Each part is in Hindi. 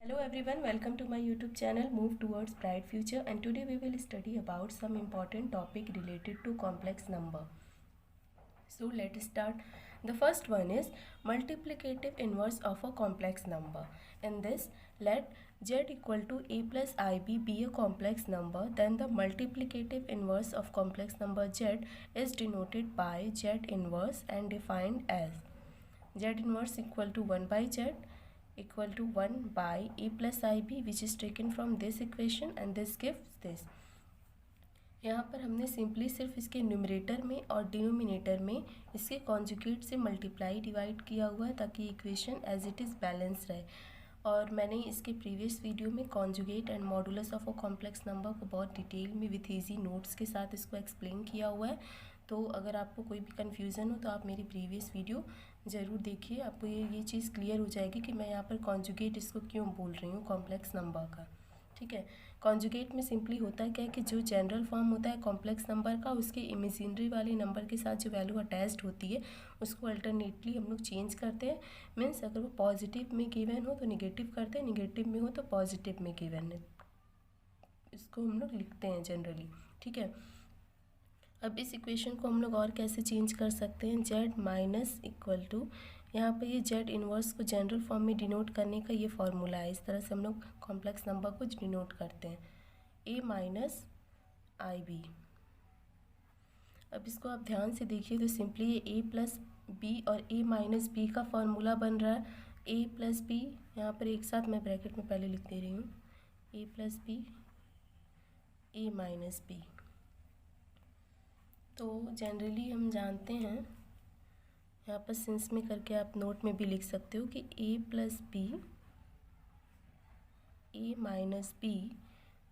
Hello everyone, welcome to my YouTube channel Move Towards Bright Future, and today we will study about some important topic related to complex number. So let's start. The first one is multiplicative inverse of a complex number. In this, let z equal to a plus ib be a complex number, then the multiplicative inverse of complex number z is denoted by z inverse and defined as z inverse equal to 1 by z equal to 1 by a plus ib, which is taken from this equation and this gives this. यहाँ पर हमने सिंपली सिर्फ इसके न्यूमरेटर में और डिनोमिनेटर में इसके कॉन्जुगेट से मल्टीप्लाई डिवाइड किया हुआ है ताकि equation as it is balance रहे। और मैंने इसके प्रीवियस वीडियो में conjugate and modulus of a complex number को बहुत डिटेल में विथ ईजी नोट्स के साथ इसको एक्सप्लेन किया हुआ है। तो अगर आपको कोई भी कन्फ्यूज़न हो तो आप मेरी प्रीवियस वीडियो ज़रूर देखिए, आपको ये चीज़ क्लियर हो जाएगी कि मैं यहाँ पर कॉन्जुगेट इसको क्यों बोल रही हूँ कॉम्प्लेक्स नंबर का। ठीक है, कॉन्जुगेट में सिंपली होता है क्या है कि जो जनरल फॉर्म होता है कॉम्प्लेक्स नंबर का, उसके इमेजिनरी वाले नंबर के साथ जो वैल्यू अटैच्ड होती है उसको अल्टरनेटली हम लोग चेंज करते हैं। मीन्स अगर वो पॉजिटिव में गिवन हो तो निगेटिव करते हैं, निगेटिव में हो तो पॉजिटिव में गिवन है, इसको हम लोग लिखते हैं जनरली। ठीक है, अब इस इक्वेशन को हम लोग और कैसे चेंज कर सकते हैं, z माइनस इक्वल टू, यहाँ पे ये z इन्वर्स को जनरल फॉर्म में डिनोट करने का ये फॉर्मूला है। इस तरह से हम लोग कॉम्प्लेक्स नंबर को डिनोट करते हैं, a माइनस आई बी। अब इसको आप ध्यान से देखिए तो सिंपली ये a प्लस बी और a माइनस बी का फॉर्मूला बन रहा है। a प्लस बी यहाँ पर एक साथ मैं ब्रैकेट में पहले लिख दे रही हूँ, a plus B a minus B. तो जनरली हम जानते हैं, यहाँ पर सिंस में करके आप नोट में भी लिख सकते हो कि a plus B a minus B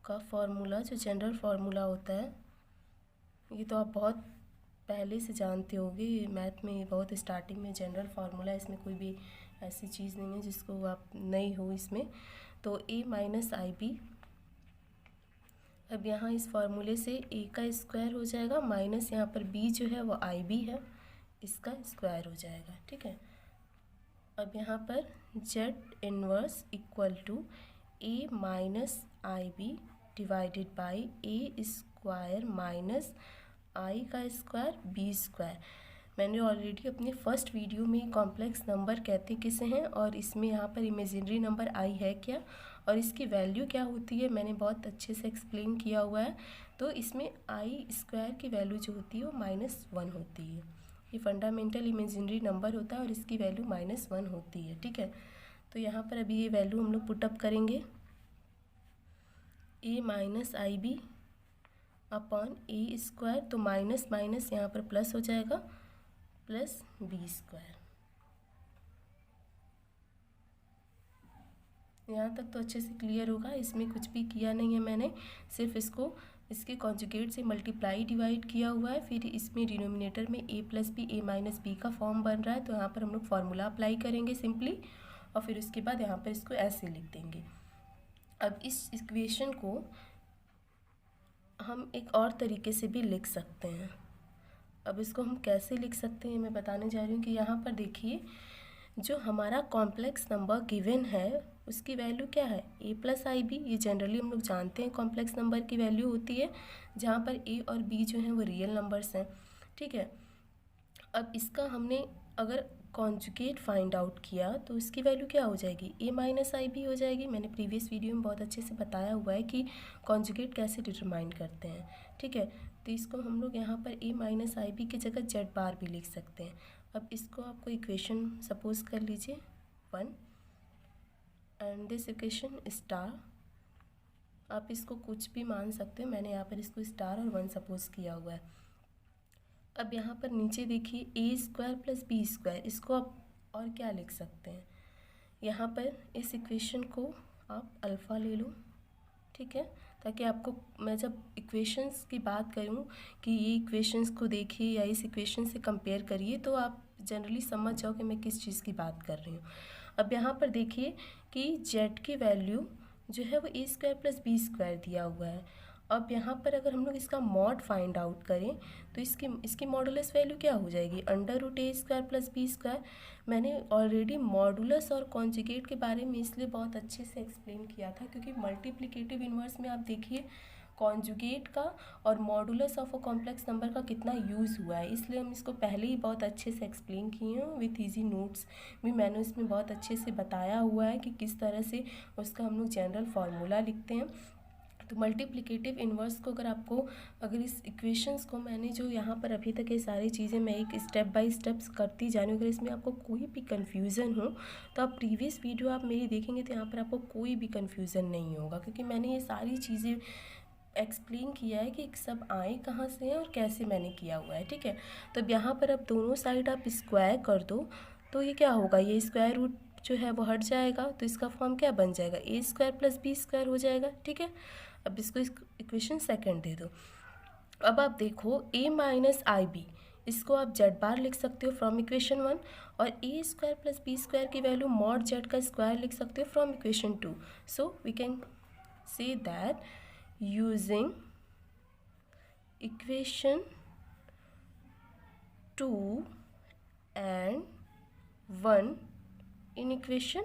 का फॉर्मूला जो जनरल फार्मूला होता है, ये तो आप बहुत पहले से जानते होगे, मैथ में बहुत स्टार्टिंग में जनरल फार्मूला, इसमें कोई भी ऐसी चीज़ नहीं है जिसको आप नहीं हो इसमें। तो a माइनस आई बी, अब यहाँ इस फार्मूले से a का स्क्वायर हो जाएगा माइनस यहाँ पर b जो है वो आई बी है, इसका स्क्वायर हो जाएगा। ठीक है, अब यहाँ पर z inverse equal to a minus I B divided by a square minus i का स्क्वायर b स्क्वायर। मैंने ऑलरेडी अपने फर्स्ट वीडियो में कॉम्प्लेक्स नंबर कहते किसे हैं और इसमें यहाँ पर इमेजिनरी नंबर i है क्या और इसकी वैल्यू क्या होती है मैंने बहुत अच्छे से एक्सप्लेन किया हुआ है। तो इसमें आई स्क्वायर की वैल्यू जो होती है वो -1 होती है, ये फंडामेंटल इमेजिनरी नंबर होता है और इसकी वैल्यू -1 होती है। ठीक है, तो यहाँ पर अभी ये वैल्यू हम लोग पुटअप करेंगे, a minus I B upon A square, तो माइनस माइनस यहाँ पर प्लस हो जाएगा, प्लस बी स्क्वायर। यहाँ तक तो अच्छे से क्लियर होगा, इसमें कुछ भी किया नहीं है मैंने, सिर्फ इसको इसके कॉन्जुगेट से मल्टीप्लाई डिवाइड किया हुआ है। फिर इसमें डिनोमिनेटर में a plus B a minus B का फॉर्म बन रहा है, तो यहाँ पर हम लोग फार्मूला अप्लाई करेंगे सिंपली और फिर उसके बाद यहाँ पर इसको ऐसे लिख देंगे। अब इस इक्वेशन को हम एक और तरीके से भी लिख सकते हैं। अब इसको हम कैसे लिख सकते हैं मैं बताने जा रही हूँ कि यहाँ पर देखिए, जो हमारा कॉम्प्लेक्स नंबर गिवन है उसकी वैल्यू क्या है, a प्लस आई बी। ये जनरली हम लोग जानते हैं कॉम्प्लेक्स नंबर की वैल्यू होती है जहाँ पर a और b जो हैं वो रियल नंबर्स हैं। ठीक है, अब इसका हमने अगर कॉन्जुगेट फाइंड आउट किया तो इसकी वैल्यू क्या हो जाएगी, a माइनस आई बी हो जाएगी। मैंने प्रीवियस वीडियो में बहुत अच्छे से बताया हुआ है कि कॉन्जुगेट कैसे डिटरमाइन करते हैं। ठीक है, तो इसको हम लोग यहाँ पर a माइनस आई बी की जगह z बार भी लिख सकते हैं। अब इसको आपको इक्वेशन सपोज कर लीजिए 1 एंड दिस इक्वेशन स्टार, आप इसको कुछ भी मान सकते हो, मैंने यहाँ पर इसको स्टार और 1 सपोज किया हुआ है। अब यहाँ पर नीचे देखिए a square plus B square, इसको आप और क्या लिख सकते हैं, यहाँ पर इस इक्वेशन को आप अल्फ़ा ले लो। ठीक है, ताकि आपको मैं जब इक्वेशंस की बात करूँ कि ये इक्वेशंस को देखिए या इस इक्वेशन से कंपेयर करिए तो आप जनरली समझ जाओ कि मैं किस चीज़ की बात कर रही हूँ। अब यहाँ पर देखिए कि z की वैल्यू जो है वो a square plus B square दिया हुआ है अब यहाँ पर अगर हम लोग इसका मॉड फाइंड आउट करें तो इसकी मॉडुलस वैल्यू क्या हो जाएगी, √a² + b²। मैंने ऑलरेडी मॉडुलस और कॉन्जुगेट के बारे में इसलिए बहुत अच्छे से एक्सप्लेन किया था क्योंकि मल्टीप्लिकेटिव इन्वर्स में आप देखिए कॉन्जुगेट का और modulus of a complex number का कितना यूज़ हुआ है, इसलिए हम इसको पहले ही बहुत अच्छे से एक्सप्लेन किए हैं। विथ ईजी नोट्स भी मैंने इसमें बहुत अच्छे से बताया हुआ है कि किस तरह से उसका हम लोग जनरल फार्मूला लिखते हैं। तो मल्टीप्लिकेटिव इन्वर्स को अगर इस इक्वेशंस को मैंने जो यहाँ पर अभी तक ये सारी चीज़ें मैं एक स्टेप बाय स्टेप्स करती जा रही हूँ, अगर इसमें आपको कोई भी कन्फ्यूज़न हो तो आप प्रीवियस वीडियो आप मेरी देखेंगे तो यहाँ पर आपको कोई भी कन्फ्यूज़न नहीं होगा क्योंकि मैंने ये सारी चीज़ें एक्सप्लेन किया है कि सब आए कहाँ से हैं और कैसे मैंने किया हुआ है। ठीक है, तो अब यहाँ पर अब दोनों साइड आप स्क्वायर कर दो तो ये क्या होगा, ये स्क्वायर रूट जो है वो हट जाएगा तो इसका फॉर्म क्या बन जाएगा, a² + b² हो जाएगा। ठीक है, अब इसको इक्वेशन सेकंड दे दो। अब आप देखो a - ib इसको आप z बार लिख सकते हो फ्रॉम इक्वेशन 1 और a² + b² की वैल्यू मॉड z का स्क्वायर लिख सकते हो from equation 2। So we can say that using equation 2 and 1 in equation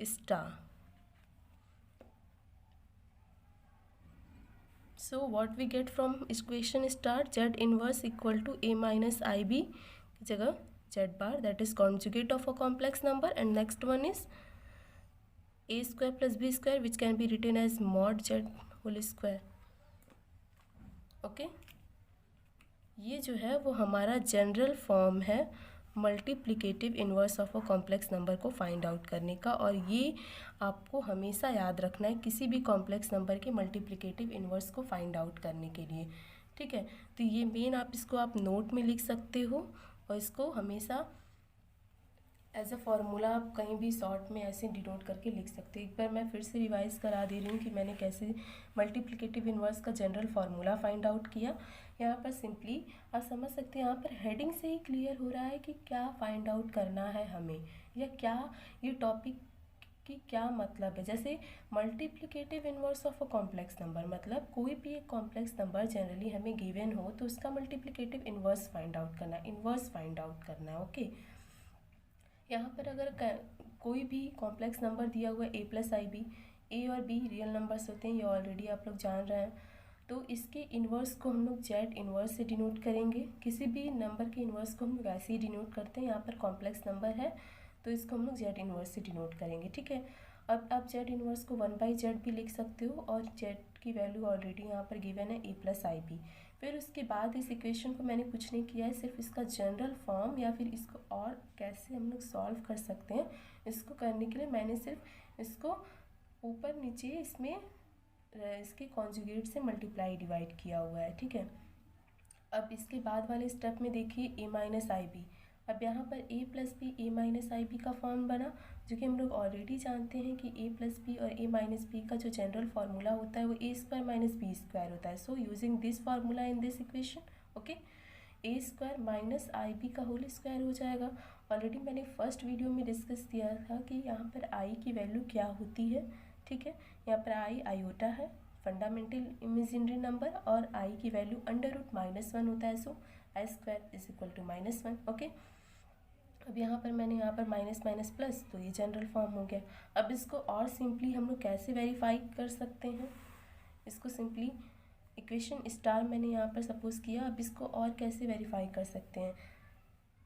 star. So what we get from equation star, z inverse equal to a - ib की जगह z bar, that is conjugate of a complex number, and next one is a² + b² which can be written as mod z whole square. Okay, ये जो है वो हमारा जनरल फॉर्म है multiplicative inverse of a complex number को फाइंड आउट करने का, और ये आपको हमेशा याद रखना है किसी भी कॉम्प्लेक्स नंबर के मल्टीप्लिकेटिव इन्वर्स को फाइंड आउट करने के लिए। ठीक है, तो ये मेन इसको आप नोट में लिख सकते हो और इसको हमेशा एज अ फार्मूला आप कहीं भी शॉर्ट में ऐसे डिनोट करके लिख सकते हो। एक बार मैं फिर से रिवाइज करा दे रही हूँ कि मैंने कैसे मल्टीप्लिकेटिव इन्वर्स का जनरल फार्मूला फाइंड आउट किया। यहाँ पर सिंपली आप समझ सकते हैं, यहाँ पर हेडिंग से ही क्लियर हो रहा है कि क्या फाइंड आउट करना है हमें, या क्या ये टॉपिक की क्या मतलब है। जैसे multiplicative inverse of a complex number मतलब कोई भी एक कॉम्प्लेक्स नंबर जनरली हमें गिवन हो तो उसका मल्टीप्लिकेटिव इन्वर्स फाइंड आउट करना है, इन्वर्स फाइंड आउट करना है। ओके, यहाँ पर अगर कोई भी कॉम्प्लेक्स नंबर दिया हुआ है a + ib, a और b रियल नंबर्स होते हैं, ये ऑलरेडी आप लोग जान रहे हैं, तो इसके इन्वर्स को हम लोग z इन्वर्स से डिनोट करेंगे। किसी भी नंबर के इन्वर्स को हम लोग ऐसे ही डिनोट करते हैं। यहाँ पर कॉम्प्लेक्स नंबर है तो इसको हम लोग z इन्वर्स से डिनोट करेंगे। ठीक है, अब आप z इन्वर्स को 1/z भी लिख सकते हो और z की वैल्यू ऑलरेडी यहाँ पर गिवन है a + ib। फिर उसके बाद इस इक्वेशन को मैंने कुछ नहीं किया है, सिर्फ इसका जनरल फॉर्म या फिर इसको और कैसे हम लोग सॉल्व कर सकते हैं, इसको करने के लिए मैंने सिर्फ इसको ऊपर नीचे इसमें इसके कॉन्जुगेट से मल्टीप्लाई डिवाइड किया हुआ है। ठीक है, अब इसके बाद वाले स्टेप में देखिए a - ib। अब यहाँ पर a + b a - ib का फॉर्म बना, जो कि हम लोग ऑलरेडी जानते हैं कि a + b और a - b का जो जनरल फार्मूला होता है वो a² - b² होता है। So using this formula in this equation, okay, a² - ib का होल स्क्वायर हो जाएगा। ऑलरेडी मैंने फर्स्ट वीडियो में डिस्कस किया था कि यहाँ पर i की वैल्यू क्या होती है। ठीक है, यहाँ पर i आयोटा है, फंडामेंटल इमेजिनरी नंबर, और i की वैल्यू √-1 होता है। सो i² = -1। ओके, अब यहाँ पर मैंने माइनस माइनस प्लस, तो ये जनरल फॉर्म हो गया। अब इसको और सिंपली हम लोग कैसे वेरीफाई कर सकते हैं, इसको सिंपली इक्वेशन स्टार मैंने यहाँ पर सपोज किया। अब इसको और कैसे वेरीफाई कर सकते हैं,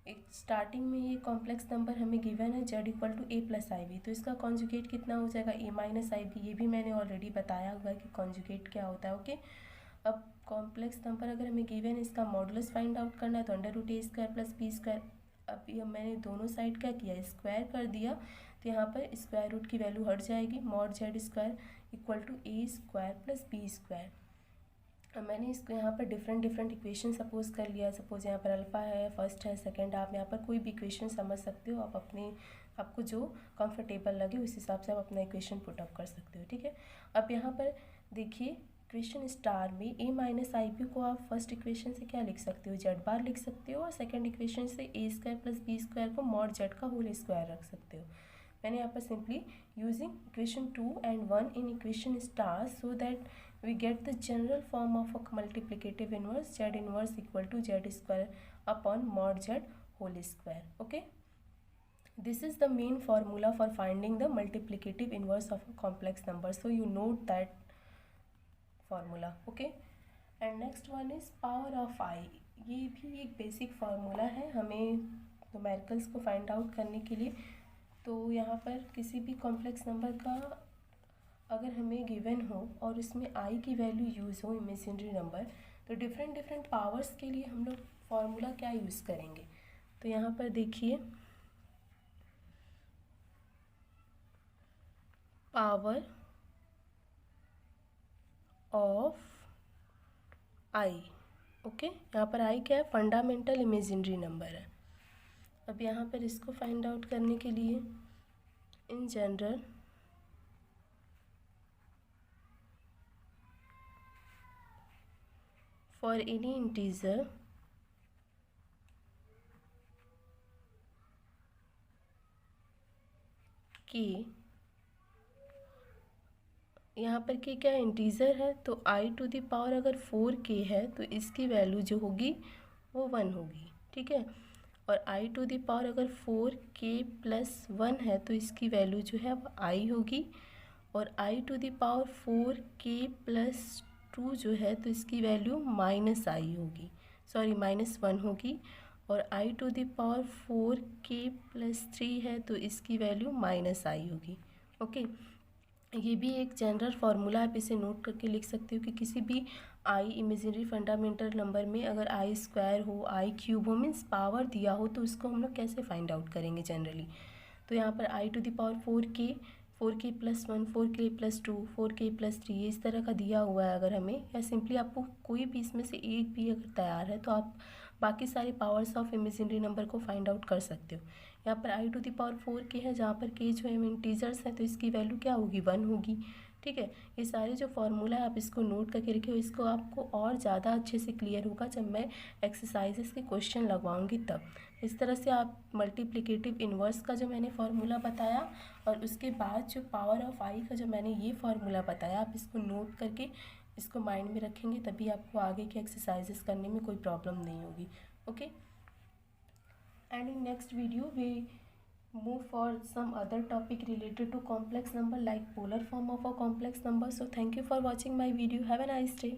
एक स्टार्टिंग में ये कॉम्प्लेक्स नंबर हमें गिवन है z = a + ib, तो इसका कॉन्जुगेट कितना हो जाएगा a - ib। ये भी मैंने ऑलरेडी बताया हुआ है कि कॉन्जुगेट क्या होता है। ओके, अब कॉम्प्लेक्स नंबर अगर हमें गिवन है, इसका मॉडुलस फाइंड आउट करना है तो √a² + b²। अब ये मैंने दोनों साइड क्या किया, स्क्वायर कर दिया, तो यहाँ पर स्क्वायर रूट की वैल्यू हट जाएगी, mod z² = a² + b²। अब मैंने इसको यहाँ पर डिफरेंट इक्वेशन सपोज कर लिया। सपोज यहाँ पर अल्फ़ा है, फर्स्ट है, सेकंड, आप यहाँ पर कोई भी इक्वेशन समझ सकते हो। आप आपको जो कंफर्टेबल लगे उस हिसाब से आप अपना इक्वेशन पुट अप कर सकते हो। ठीक है, अब यहाँ पर देखिए इक्वेशन स्टार में a - ib को आप फर्स्ट इक्वेशन से क्या लिख सकते हो, z बार लिख सकते हो, और सेकंड इक्वेशन से a² + b² को mod z का होल स्क्वायर रख सकते हो। मैंने यहाँ पर simply using equation 2 and 1 in equation stars so that we get the general form of a multiplicative inverse z inverse equal to z square upon mod z whole square. Okay, this is the main formula for finding the multiplicative inverse of a complex number, so you note that formula. Okay, and next one is power of I. ये भी एक बेसिक फार्मूला है हमें न्यूमेरिकल्स को फाइंड आउट करने के लिए। तो यहाँ पर किसी भी कॉम्प्लेक्स नंबर का अगर हमें गिवन हो और उसमें आई की वैल्यू यूज़ हो, इमेजिनरी नंबर, तो डिफरेंट डिफरेंट पावर्स के लिए हम लोग फार्मूला क्या यूज़ करेंगे। तो यहाँ पर देखिए, पावर ऑफ आई। ओके, यहाँ पर आई क्या है, फंडामेंटल इमेजिनरी नंबर है। अब यहाँ पर इसको फाइंड आउट करने के लिए in general for any integer के, यहाँ पर के क्या इंटीजर है, तो आई टू द पावर अगर 4k है तो इसकी वैल्यू जो होगी वो 1 होगी। ठीक है, और आई टू द पावर अगर 4k + 1 है तो इसकी वैल्यू जो है वो आई होगी, और आई टू द पावर 4k + 2 जो है तो इसकी वैल्यू -i होगी, सॉरी -1 होगी, और आई टू द पावर 4k + 3 है तो इसकी वैल्यू -i होगी। ओके, ये भी एक जनरल फार्मूला, आप इसे नोट करके लिख सकते हो कि किसी भी आई इमेजिनरी फंडामेंटल नंबर में अगर आई स्क्वायर हो, आई क्यूब हो, मीन्स पावर दिया हो, तो उसको हम लोग कैसे फाइंड आउट करेंगे जनरली। तो यहाँ पर आई to the power 4k + 1, 4k + 2, 4k + 3, इस तरह का दिया हुआ है अगर हमें, या सिंपली आपको कोई भी इसमें से एक भी अगर तैयार है तो आप बाकी सारे पावर्स ऑफ इमेजिनरी नंबर को फाइंड आउट कर सकते हो। यहाँ पर आई टू द पावर 4k है, जहाँ पर k जो है इंटीजर्स है तो इसकी वैल्यू क्या होगी, 1 होगी। ठीक है, ये सारे जो फार्मूला है आप इसको नोट करके रखिए, इसको आपको और ज़्यादा अच्छे से क्लियर होगा जब मैं एक्सरसाइजेस के क्वेश्चन लगवाऊंगी तब। इस तरह से आप मल्टीप्लिकेटिव इन्वर्स का जो मैंने फार्मूला बताया और उसके बाद जो पावर ऑफ आई का जो मैंने ये फार्मूला बताया, आप इसको नोट करके इसको माइंड में रखेंगे, तभी आपको आगे के एक्सरसाइजेस करने में कोई प्रॉब्लम नहीं होगी। Okay, and in next video we move for some other topic related to complex number like polar form of a complex number. So thank you for watching my video. Have a nice day.